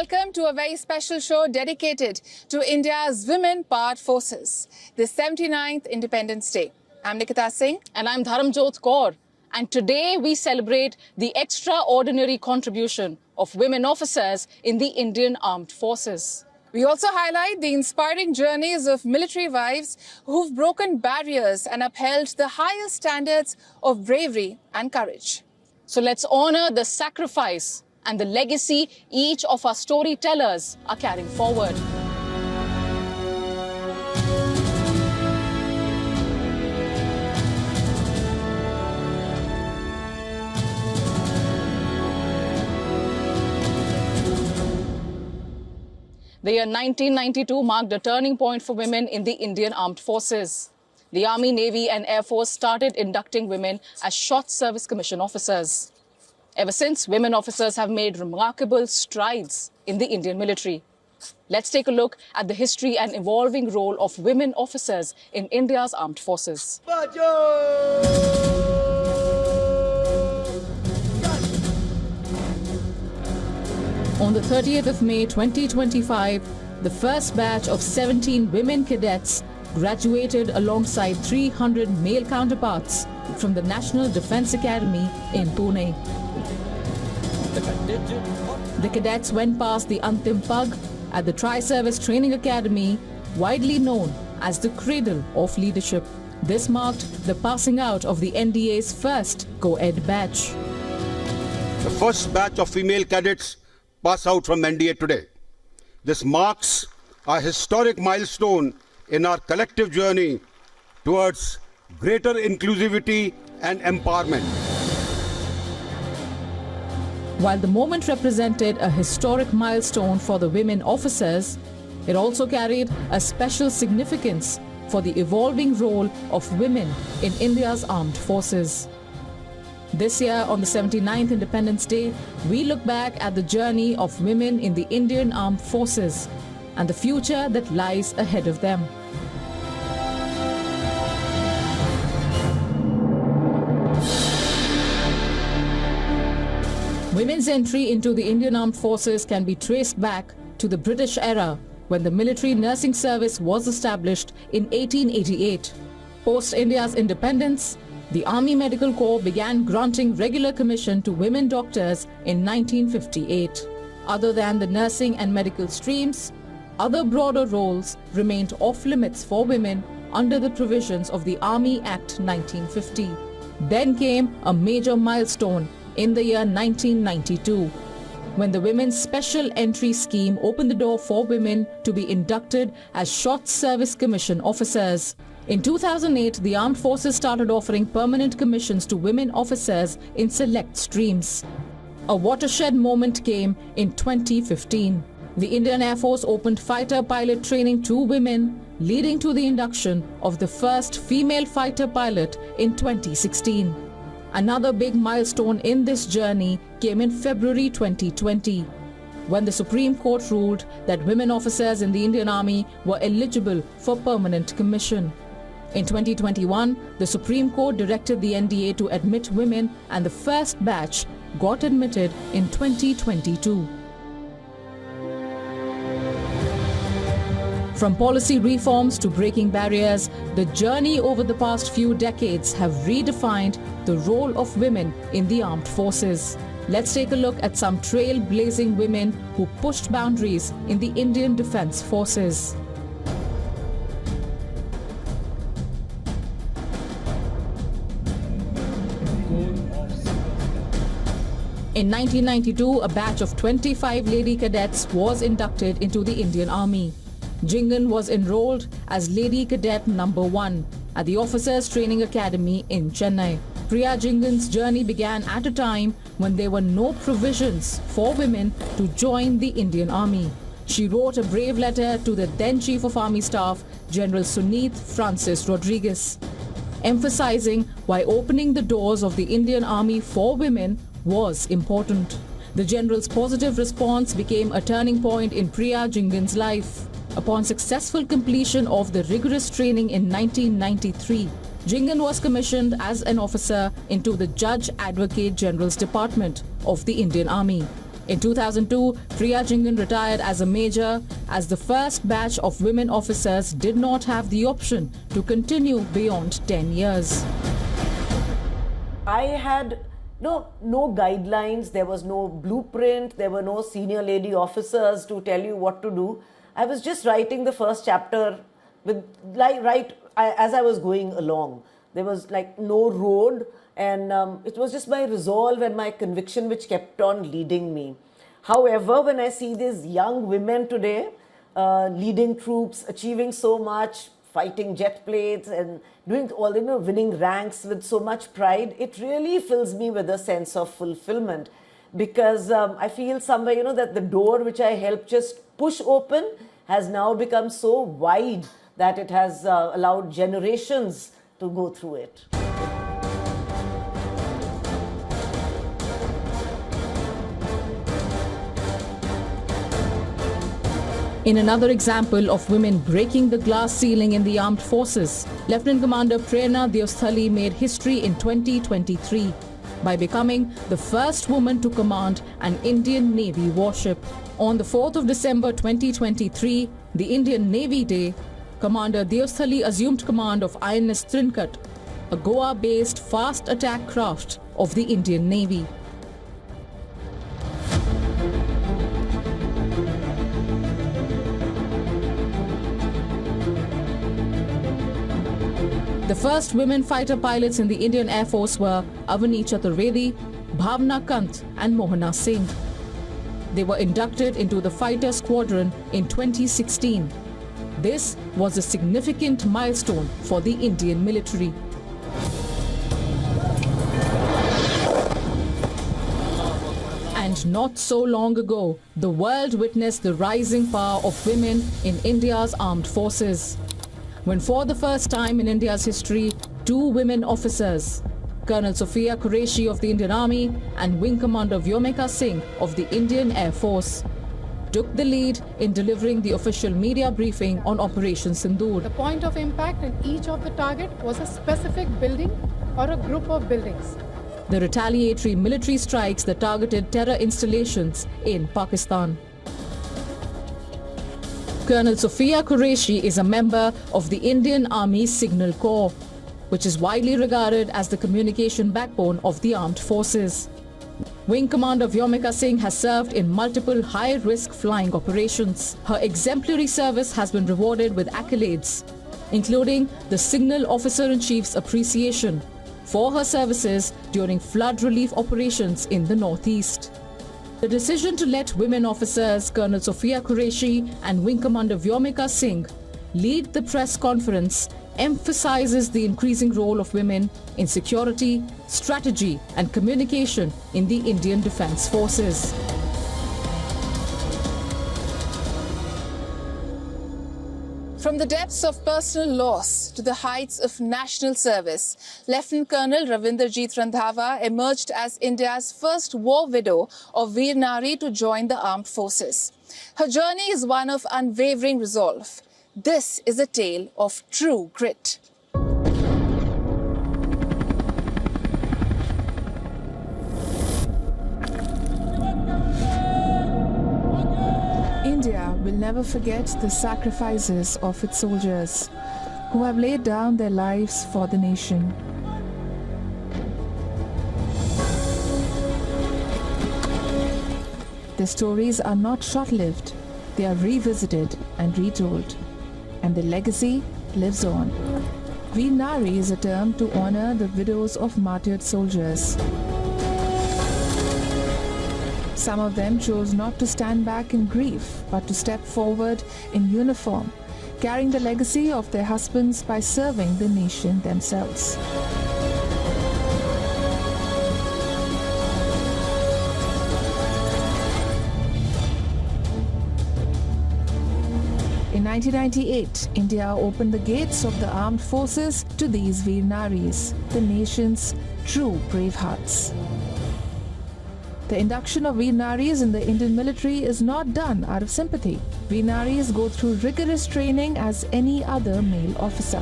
welcome to a very special show dedicated to India's women part forces, the 79th Independence Day. I'm Nikita Singh. And I'm Dharamjot Kaur. And today we celebrate the extraordinary contribution of women officers in the Indian Armed Forces. We also highlight the inspiring journeys of military wives who've broken barriers and upheld the highest standards of bravery and courage. So let's honor the sacrifice and the legacy each of our storytellers are carrying forward. The year 1992 marked a turning point for women in the Indian Armed Forces. The Army, Navy and Air Force started inducting women as Short Service Commission officers. Ever since, women officers have made remarkable strides in the Indian military. Let's take a look at the history and evolving role of women officers in India's armed forces. On the 30th of May 2025, the first batch of 17 women cadets graduated alongside 300 male counterparts from the National Defence Academy in Pune. The cadets went past the Antim Pag at the Tri-Service Training Academy, widely known as the cradle of leadership. This marked the passing out of the NDA's first co-ed batch. The first batch of female cadets pass out from NDA today. This marks a historic milestone in our collective journey towards greater inclusivity and empowerment. While the moment represented a historic milestone for the women officers, it also carried a special significance for the evolving role of women in India's armed forces. This year, on the 79th Independence Day, we look back at the journey of women in the Indian Armed Forces and the future that lies ahead of them. Women's entry into the Indian Armed Forces can be traced back to the British era, when the military nursing service was established in 1888. Post India's independence, the Army Medical Corps began granting regular commission to women doctors in 1958. Other than the nursing and medical streams, other broader roles remained off limits for women under the provisions of the Army Act 1950. Then came a major milestone in the year 1992, when the Women's Special Entry Scheme opened the door for women to be inducted as Short Service Commission officers. In 2008, the Armed Forces started offering permanent commissions to women officers in select streams. A watershed moment came in 2015. The Indian Air Force opened fighter pilot training to women, leading to the induction of the first female fighter pilot in 2016. Another big milestone in this journey came in February 2020, when the Supreme Court ruled that women officers in the Indian Army were eligible for permanent commission. In 2021, the Supreme Court directed the NDA to admit women, and the first batch got admitted in 2022. From policy reforms to breaking barriers, the journey over the past few decades have redefined the role of women in the armed forces. Let's take a look at some trailblazing women who pushed boundaries in the Indian Defence Forces. In 1992, a batch of 25 lady cadets was inducted into the Indian Army. Jingan was enrolled as Lady Cadet number 1 at the Officers Training Academy in Chennai. Priya Jingan's journey began at a time when there were no provisions for women to join the Indian Army. She wrote a brave letter to the then Chief of Army Staff, General Sunit Francis Rodriguez, emphasizing why opening the doors of the Indian Army for women was important. The General's positive response became a turning point in Priya Jingan's life. Upon successful completion of the rigorous training in 1993, Jingan was commissioned as an officer into the Judge Advocate General's Department of the Indian Army. In 2002, Priya Jingan retired as a major, as the first batch of women officers did not have the option to continue beyond 10 years. I had no guidelines, there was no blueprint, there were no senior lady officers to tell you what to do. I was just writing the first chapter as I was going along. There was like no road, and it was just my resolve and my conviction which kept on leading me. However, when I see these young women today leading troops, achieving so much, fighting jet planes and doing all, winning ranks with so much pride, it really fills me with a sense of fulfillment, because I feel somewhere, that the door which I helped just push open has now become so wide that it has allowed generations to go through it. In another example of women breaking the glass ceiling in the armed forces, Lieutenant Commander Prerna Deosthali made history in 2023 by becoming the first woman to command an Indian Navy warship. On the 4th of December 2023, the Indian Navy Day, Commander Deosthali assumed command of INS Trincut, a Goa-based fast attack craft of the Indian Navy. The first women fighter pilots in the Indian Air Force were Avani Chaturvedi, Bhavna Kant and Mohana Singh. They were inducted into the fighter squadron in 2016. This was a significant milestone for the Indian military. And not so long ago, the world witnessed the rising power of women in India's armed forces, when for the first time in India's history, two women officers, Colonel Sophia Qureshi of the Indian Army and Wing Commander Vyomika Singh of the Indian Air Force, took the lead in delivering the official media briefing on Operation Sindoor. The point of impact in each of the target was a specific building or a group of buildings. The retaliatory military strikes that targeted terror installations in Pakistan. Colonel Sophia Qureshi is a member of the Indian Army Signal Corps, which is widely regarded as the communication backbone of the armed forces. Wing Commander Vyomika Singh has served in multiple high-risk flying operations. Her exemplary service has been rewarded with accolades, including the Signal Officer-in-Chief's Appreciation for her services during flood relief operations in the Northeast. The decision to let women officers Colonel Sophia Qureshi and Wing Commander Vyomika Singh lead the press conference emphasizes the increasing role of women in security, strategy and communication in the Indian Defence Forces. From the depths of personal loss to the heights of national service, Lieutenant Colonel Ravinderjeet Randhawa emerged as India's first war widow of Veer Nari to join the armed forces. Her journey is one of unwavering resolve. This is a tale of true grit. India will never forget the sacrifices of its soldiers who have laid down their lives for the nation. Their stories are not short-lived, they are revisited and retold, and the legacy lives on. Veer Nari is a term to honor the widows of martyred soldiers. Some of them chose not to stand back in grief, but to step forward in uniform, carrying the legacy of their husbands by serving the nation themselves. In 1998, India opened the gates of the armed forces to these Veer Naris, the nation's true brave hearts. The induction of Veer Naris in the Indian military is not done out of sympathy. Veer Naris go through rigorous training as any other male officer.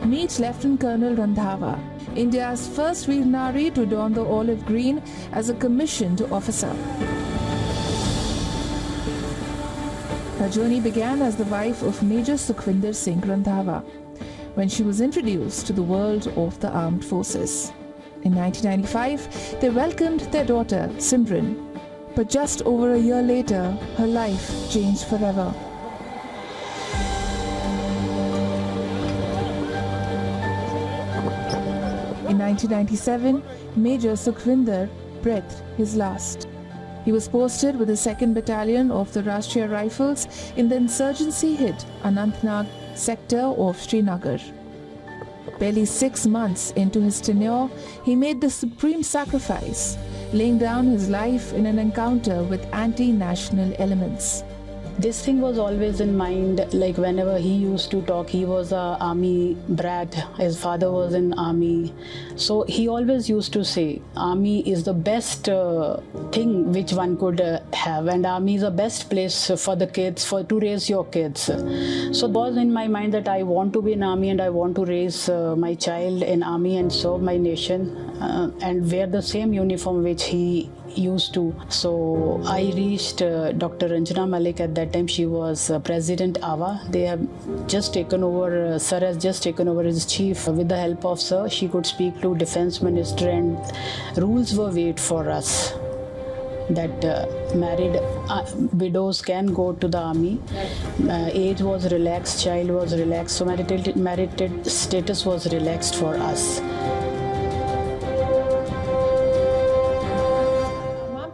Meet Lieutenant Colonel Randhawa. India's first Veer Nari to don the olive green as a commissioned officer. Her journey began as the wife of Major Sukhwinder Singh Randhawa, when she was introduced to the world of the armed forces. In 1995, they welcomed their daughter, Simran. But just over a year later, her life changed forever. In 1997, Major Sukhwinder breathed his last. He was posted with the 2nd Battalion of the Rashtriya Rifles in the insurgency-hit Anantnag sector of Srinagar. Barely 6 months into his tenure, he made the supreme sacrifice, laying down his life in an encounter with anti-national elements. This thing was always in mind, like whenever he used to talk, he was a army brat, his father was in army. So he always used to say, army is the best thing which one could have, and army is the best place for the kids, to raise your kids. So it was in my mind that I want to be in army and I want to raise my child in army and serve my nation and wear the same uniform which he used to. So I reached Dr. Ranjana Malik. At that time she was President AWA. They have just taken over, Sir has just taken over as chief. With the help of Sir, she could speak to Defense Minister, and rules were made for us that married widows can go to the army. Age was relaxed, child was relaxed, so marital status was relaxed for us.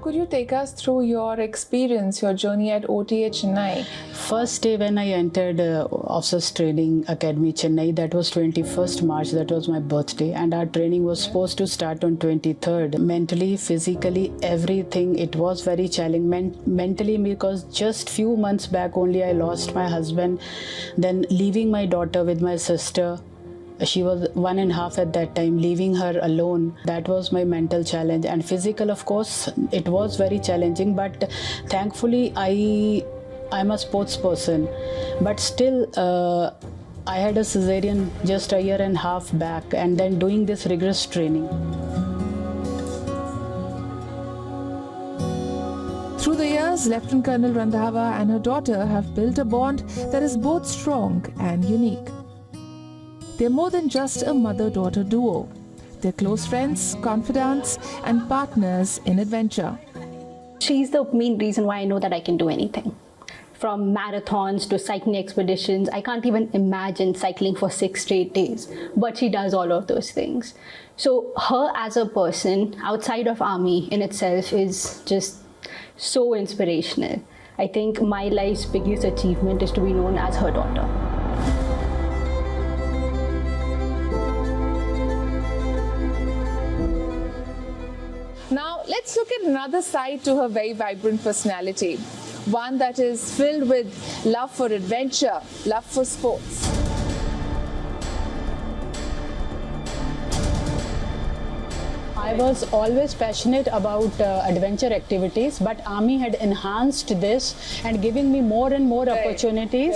Could you take us through your experience, your journey at OTA Chennai? First day when I entered Officers Training Academy Chennai, that was 21st March, that was my birthday, and our training was supposed to start on 23rd. Mentally, physically, everything, it was very challenging. Mentally, because just few months back only I lost my husband, then leaving my daughter with my sister. She was 1.5 at that time, leaving her alone. That was my mental challenge. And physical, of course, it was very challenging. But thankfully, I'm a sports person. But still, I had a cesarean just 1.5 years back, and then doing this rigorous training. Through the years, Lieutenant Colonel Randhawa and her daughter have built a bond that is both strong and unique. They're more than just a mother-daughter duo. They're close friends, confidants, and partners in adventure. She's the main reason why I know that I can do anything. From marathons to cycling expeditions, I can't even imagine cycling for 6 straight days, but she does all of those things. So her as a person outside of army in itself is just so inspirational. I think my life's biggest achievement is to be known as her daughter. Now, let's look at another side to her very vibrant personality. One that is filled with love for adventure, love for sports. I was always passionate about adventure activities, but Army had enhanced this and giving me more and more opportunities.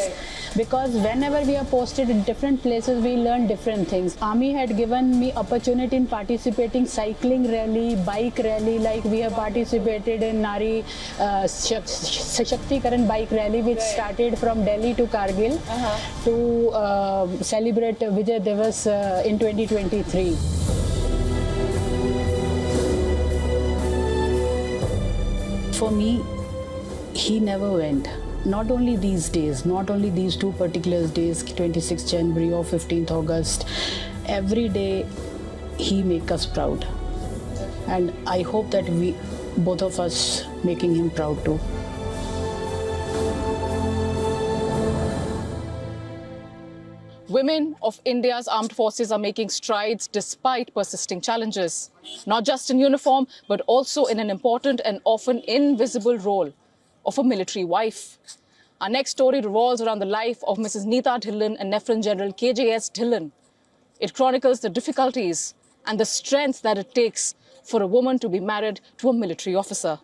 Because whenever we are posted in different places, we learn different things. Army had given me opportunity in participating cycling rally, bike rally, like we have participated in Nari Shakti Karan bike rally, which started from Delhi to Kargil to celebrate Vijay Diwas in 2023. For me, he never went. Not only these days, not only these 2 particular days, 26th January or 15th August, every day he makes us proud. And I hope that we, both of us, making him proud too. Women of India's armed forces are making strides despite persisting challenges, not just in uniform, but also in an important and often invisible role of a military wife. Our next story revolves around the life of Mrs. Neeta Dhillon and Lieutenant General KJS Dhillon. It chronicles the difficulties and the strength that it takes for a woman to be married to a military officer.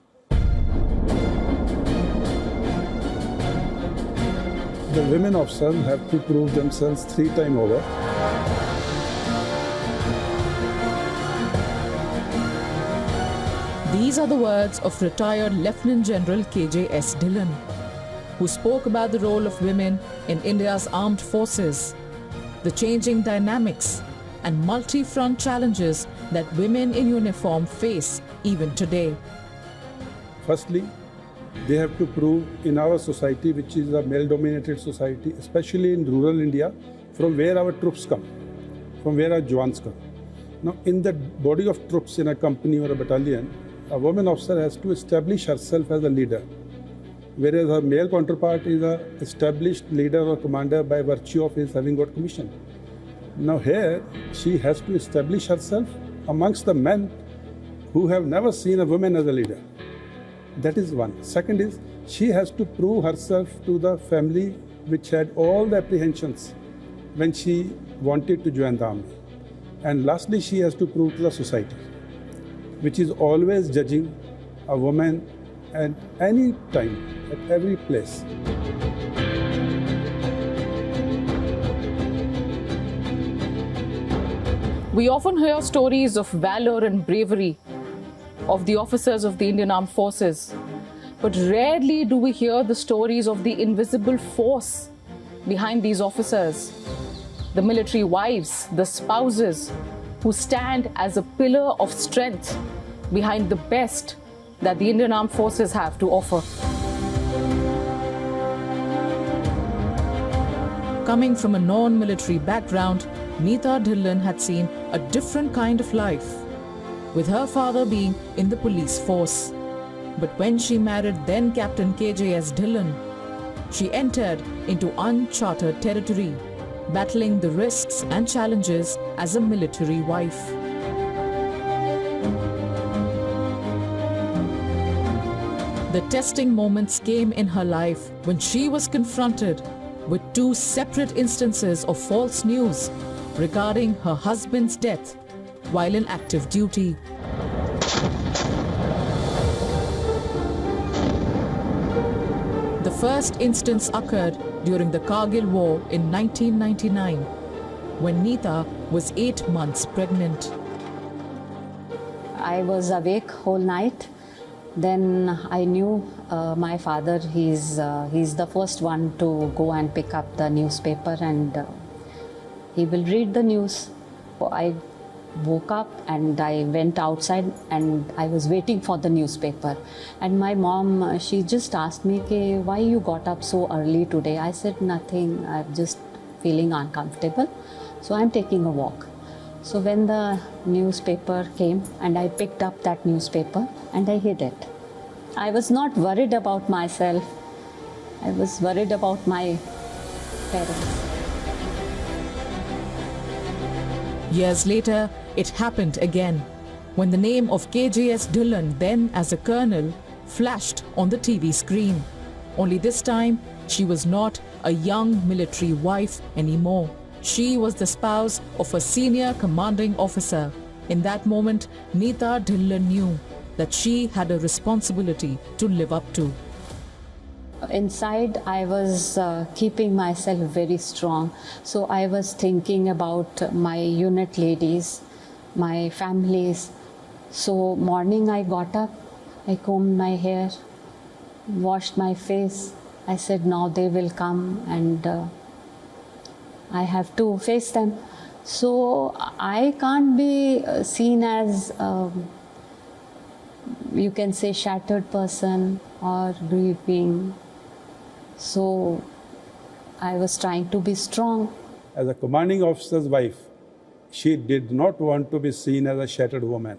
The women officers have to prove themselves 3 times over. These are the words of retired Lieutenant General KJS Dhillon, who spoke about the role of women in India's armed forces, the changing dynamics and multi-front challenges that women in uniform face even today. Firstly, they have to prove in our society, which is a male-dominated society, especially in rural India, from where our troops come, from where our Jawans come. Now, in the body of troops in a company or a battalion, a woman officer has to establish herself as a leader, whereas her male counterpart is an established leader or commander by virtue of his having got commission. Now here, she has to establish herself amongst the men who have never seen a woman as a leader. That is one. Second is, she has to prove herself to the family which had all the apprehensions when she wanted to join the army. And lastly, she has to prove to the society, which is always judging a woman at any time, at every place. We often hear stories of valor and bravery of the officers of the Indian Armed Forces, but rarely do we hear the stories of the invisible force behind these officers, the military wives, the spouses, who stand as a pillar of strength behind the best that the Indian Armed Forces have to offer. Coming from a non-military background, Neeta Dhillon had seen a different kind of life, with her father being in the police force. But when she married then Captain KJS Dhillon, she entered into uncharted territory, battling the risks and challenges as a military wife. The testing moments came in her life when she was confronted with two separate instances of false news regarding her husband's death while in active duty. The first instance occurred during the Kargil War in 1999, when Neeta was 8 months pregnant. I was awake whole night. Then I knew my father, he's the first one to go and pick up the newspaper and he will read the news. I woke up and I went outside and I was waiting for the newspaper. And my mom, she just asked me, why you got up so early today? I said, nothing, I'm just feeling uncomfortable. So I'm taking a walk. So when the newspaper came and I picked up that newspaper and I hid it. I was not worried about myself. I was worried about my parents. Years later, it happened again, when the name of KJS Dhillon, then as a colonel, flashed on the TV screen. Only this time, she was not a young military wife anymore. She was the spouse of a senior commanding officer. In that moment, Neeta Dhillon knew that she had a responsibility to live up to. Inside, I was keeping myself very strong. So I was thinking about my unit ladies, my families. So morning I got up, I combed my hair, washed my face. I said, now they will come and I have to face them. So I can't be seen as, you can say, shattered person or grieving. So I was trying to be strong. As a commanding officer's wife, she did not want to be seen as a shattered woman.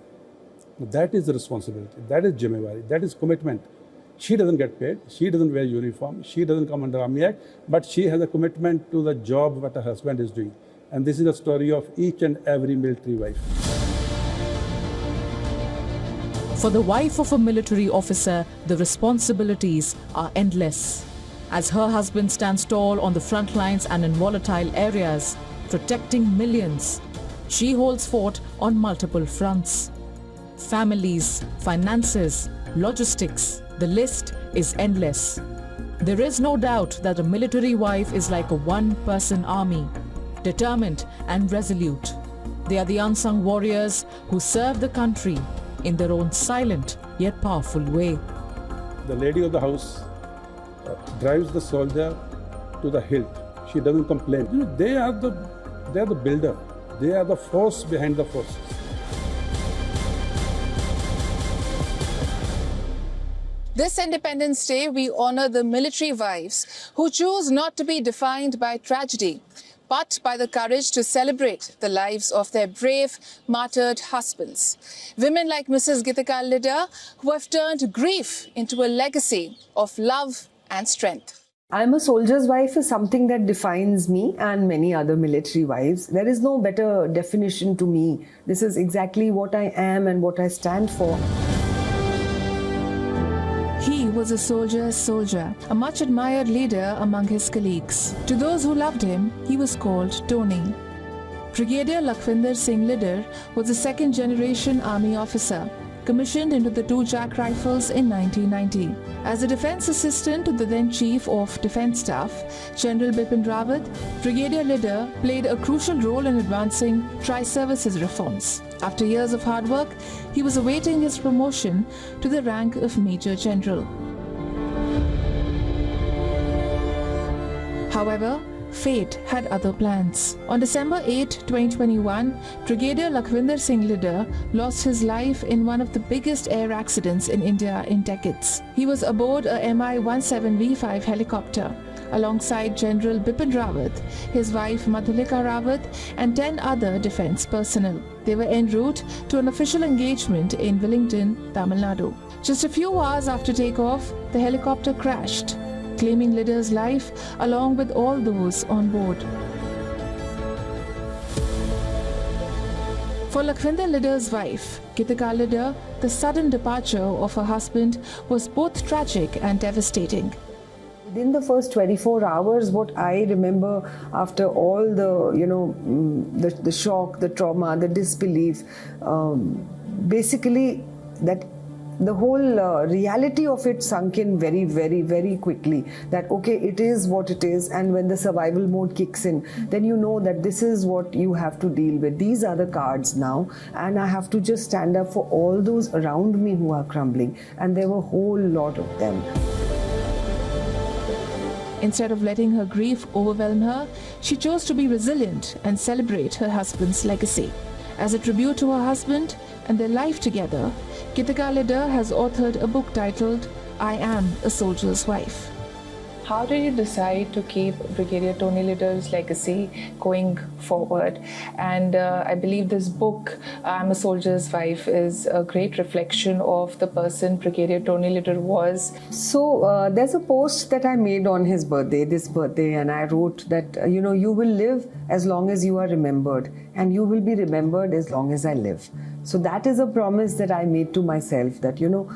That is the responsibility, that is jimmewari, that is commitment. She doesn't get paid, she doesn't wear uniform, she doesn't come under Army Act, but she has a commitment to the job what her husband is doing. And this is the story of each and every military wife. For the wife of a military officer, the responsibilities are endless. As her husband stands tall on the front lines and in volatile areas, protecting millions, she holds fort on multiple fronts. Families, finances, logistics, the list is endless. There is no doubt that a military wife is like a one-person army, determined and resolute. They are the unsung warriors who serve the country in their own silent yet powerful way. The lady of the house drives the soldier to the hilt. She doesn't complain. You know, they are the builder. They are the force behind the forces. This Independence Day, we honor the military wives who choose not to be defined by tragedy, but by the courage to celebrate the lives of their brave, martyred husbands. Women like Mrs. Gitika Lidda, who have turned grief into a legacy of love and strength. I'm a soldier's wife is something that defines me and many other military wives. There is no better definition to me. This is exactly what I am and what I stand for. He was a soldier's soldier, a much admired leader among his colleagues. To those who loved him, he was called Tony. Brigadier Lakhvinder Singh Lidder was a second-generation army officer, commissioned into the 2 Jack Rifles in 1990. As a defence assistant to the then Chief of Defence Staff, General Bipin Rawat, Brigadier Lidder played a crucial role in advancing tri-services reforms. After years of hard work, he was awaiting his promotion to the rank of Major General. However, fate had other plans. On December 8, 2021, Brigadier Lakhvinder Singh Lidder lost his life in one of the biggest air accidents in India in decades. He was aboard a Mi-17V5 helicopter alongside General Bipin Rawat, his wife Madhulika Rawat and 10 other defence personnel. They were en route to an official engagement in Wellington, Tamil Nadu. Just a few hours after takeoff, the helicopter crashed, claiming Lidder's life along with all those on board. For Lakhvinder Lidder's wife, Gitika Lidder, the sudden departure of her husband was both tragic and devastating. Within the first 24 hours, what I remember after all the, the shock, the trauma, the disbelief, basically that the whole reality of it sunk in very, very, very quickly. That, okay, it is what it is, and when the survival mode kicks in, then you know that this is what you have to deal with. These are the cards now, and I have to just stand up for all those around me who are crumbling, and there were a whole lot of them. Instead of letting her grief overwhelm her, she chose to be resilient and celebrate her husband's legacy. As a tribute to her husband and their life together, Gitika Lidder has authored a book titled I Am a Soldier's Wife. How did you decide to keep Brigadier Tony Lidder's legacy going forward? And I believe this book, I'm a Soldier's Wife, is a great reflection of the person Brigadier Tony Lidder was. So there's a post that I made on his birthday, this birthday, and I wrote that, you know, you will live as long as you are remembered, and you will be remembered as long as I live. So that is a promise that I made to myself, that, you know,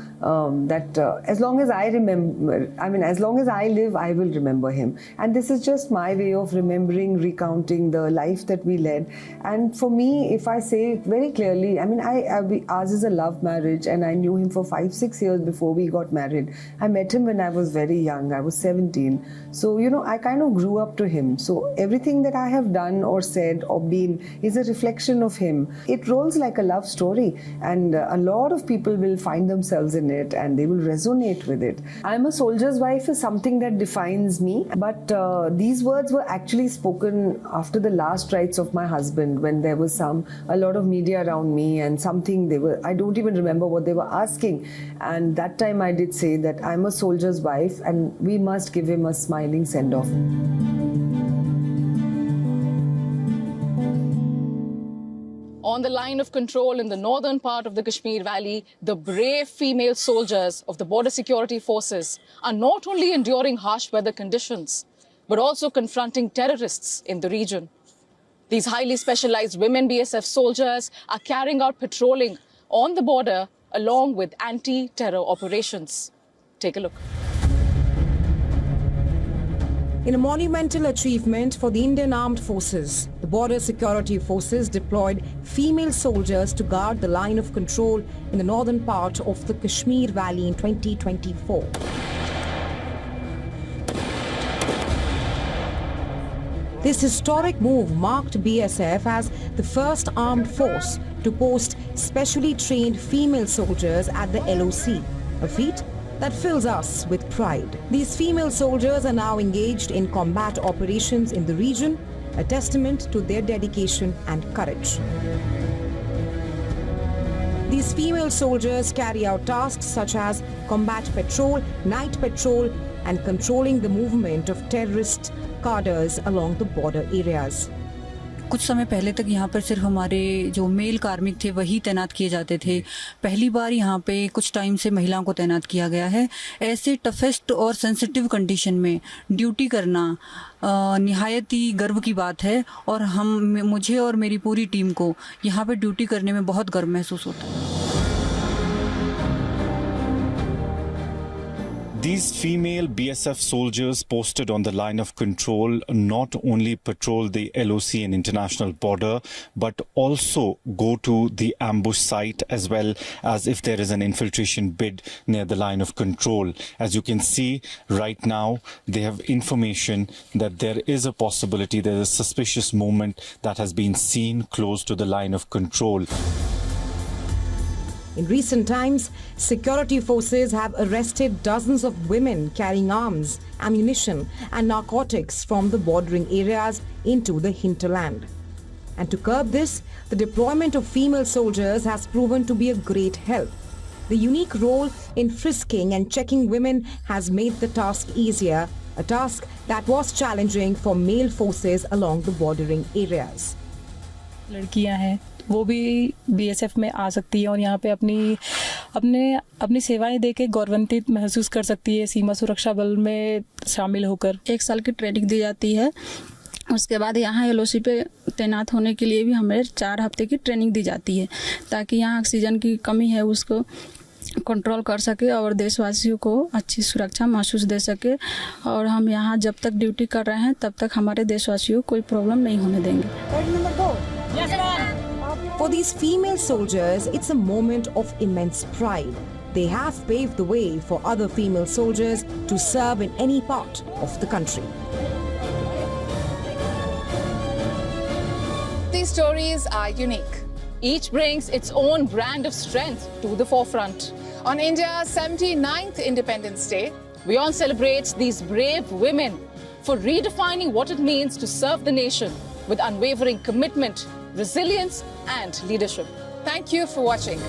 as long as I remember, as long as I live, I will remember him. And this is just my way of remembering, recounting the life that we led. And for me, if I say very clearly, ours is a love marriage, and I knew him for 5-6 years before we got married. I met him when I was very young. I was 17. So, you know, I kind of grew up to him. So everything that I have done or said or been is a reflection of him. It rolls like a love story, and a lot of people will find themselves in it and they will resonate with it. I'm a soldier's wife is something that defines me, but these words were actually spoken after the last rites of my husband, when there was a lot of media around me and I don't even remember what they were asking, and that time I did say that I'm a soldier's wife and we must give him a smiling send-off. On the line of control in the northern part of the Kashmir Valley, the brave female soldiers of the Border Security Forces are not only enduring harsh weather conditions, but also confronting terrorists in the region. These highly specialized women BSF soldiers are carrying out patrolling on the border along with anti-terror operations. Take a look. In a monumental achievement for the Indian Armed Forces, the Border Security Forces deployed female soldiers to guard the line of control in the northern part of the Kashmir Valley in 2024. This historic move marked BSF as the first armed force to post specially trained female soldiers at the LOC, a feat that fills us with pride. These female soldiers are now engaged in combat operations in the region, a testament to their dedication and courage. These female soldiers carry out tasks such as combat patrol, night patrol, and controlling the movement of terrorist cadres along the border areas. कुछ समय पहले तक यहाँ पर सिर्फ हमारे जो mail कार्मिक थे वही तैनात किए जाते थे। पहली बार यहाँ पे कुछ टाइम से महिलाओं को तैनात किया गया है। ऐसे टफेस्ट और सेंसिटिव कंडीशन में ड्यूटी करना निहायत ही गर्व की बात है और मुझे और मेरी पूरी टीम को यहाँ पे ड्यूटी करने में बहुत गर्व महसूस होता है। These female BSF soldiers posted on the line of control not only patrol the LOC and international border, but also go to the ambush site as well as if there is an infiltration bid near the line of control. As you can see right now, they have information that there is a possibility, there is a suspicious movement that has been seen close to the line of control. In recent times, security forces have arrested dozens of women carrying arms, ammunition and narcotics from the bordering areas into the hinterland. And to curb this, the deployment of female soldiers has proven to be a great help. The unique role in frisking and checking women has made the task easier, a task that was challenging for male forces along the bordering areas. लड़कियां हैं वो भी BSF में आ सकती है और यहाँ पे अपनी सेवाएं देके गौरवान्वित महसूस कर सकती है सीमा सुरक्षा बल में शामिल होकर। 1 साल की ट्रेनिंग दी जाती है। उसके बाद यहाँ एलओसी पे तैनात होने के लिए भी हमें 4 हफ्ते की ट्रेनिंग दी जाती है ताकि यहाँ ऑक्सीजन की कमी है उसको कंट्रोल कर सके और देशवासियों को अच्छी सुरक्षा महसूस दे सके और हम यहाँ जब तक ड्यूटी कर रहे हैं तब तक हमारे देशवासियों को कोई प्रॉब्लम नहीं होने देंगे। For these female soldiers, it's a moment of immense pride. They have paved the way for other female soldiers to serve in any part of the country. These stories are unique. Each brings its own brand of strength to the forefront. On India's 79th Independence Day, WION celebrates these brave women for redefining what it means to serve the nation with unwavering commitment, resilience and leadership. Thank you for watching.